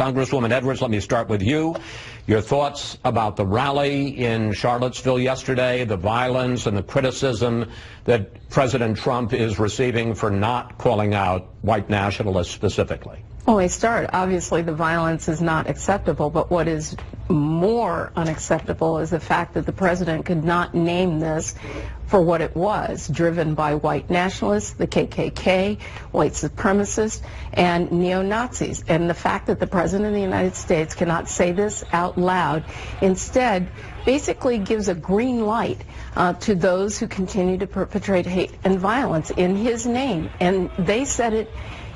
Congresswoman Edwards, let me start with you. Your thoughts about the rally in Charlottesville yesterday, the violence and the criticism that President Trump is receiving for not calling out white nationalists specifically. Well, they start. Obviously, the violence is not acceptable, but what is more unacceptable is the fact that the president could not name this for what it was, driven by white nationalists, the KKK, white supremacists, and neo-Nazis. And the fact that the president of the United States cannot say this out loud, instead basically gives a green light to those who continue to perpetrate hate and violence in his name. And they said it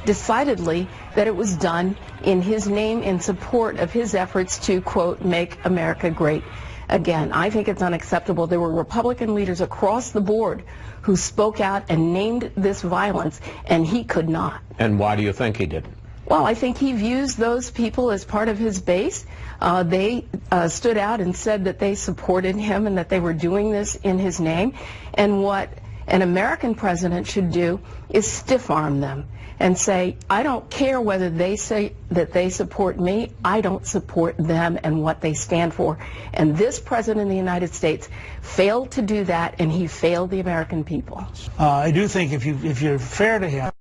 decidedly that it was done in his name in support of his efforts to, quote, make America great again. I think it's unacceptable. There were Republican leaders across the board who spoke out and named this violence, and he could not. And why do you think he didn't? Well, I think he views those people as part of his base. They stood out and said that they supported him and that they were doing this in his name. And what an American president should do is stiff-arm them and say, I don't care whether they say that they support me, I don't support them and what they stand for. And this president of the United States failed to do that, and he failed the American people. I do think if you're fair to him,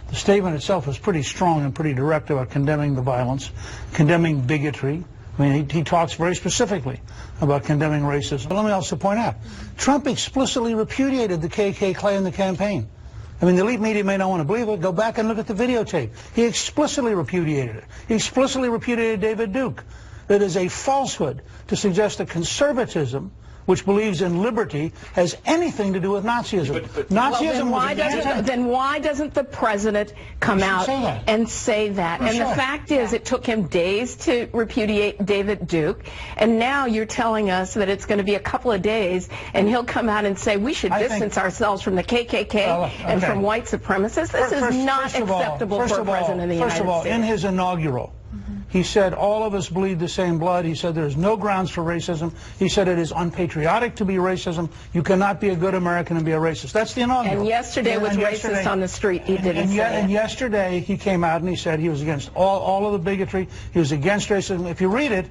the statement itself is pretty strong and pretty direct about condemning the violence, condemning bigotry. I mean, he talks very specifically about condemning racism. But let me also point out, Trump explicitly repudiated the KKK in the campaign. I mean, the elite media may not want to believe it. Go back and look at the videotape. He explicitly repudiated it. He explicitly repudiated David Duke. It is a falsehood to suggest that conservatism, which believes in liberty, has anything to do with Nazism. Nazism then why doesn't the president come out and say that? And the fact is, it took him days to repudiate David Duke, and now you're telling us that it's going to be a couple of days, and he'll come out and say we should distance ourselves from the KKK and from white supremacists. This is not acceptable for a president of the United States. First of all, in his inaugural, he said all of us bleed the same blood. He said there's no grounds for racism. He said it is unpatriotic to be racism. You cannot be a good American and be a racist. That's the inaugural. And yesterday was racist on the street. He didn't say it. And yesterday he came out and he said he was against all of the bigotry. He was against racism. If you read it,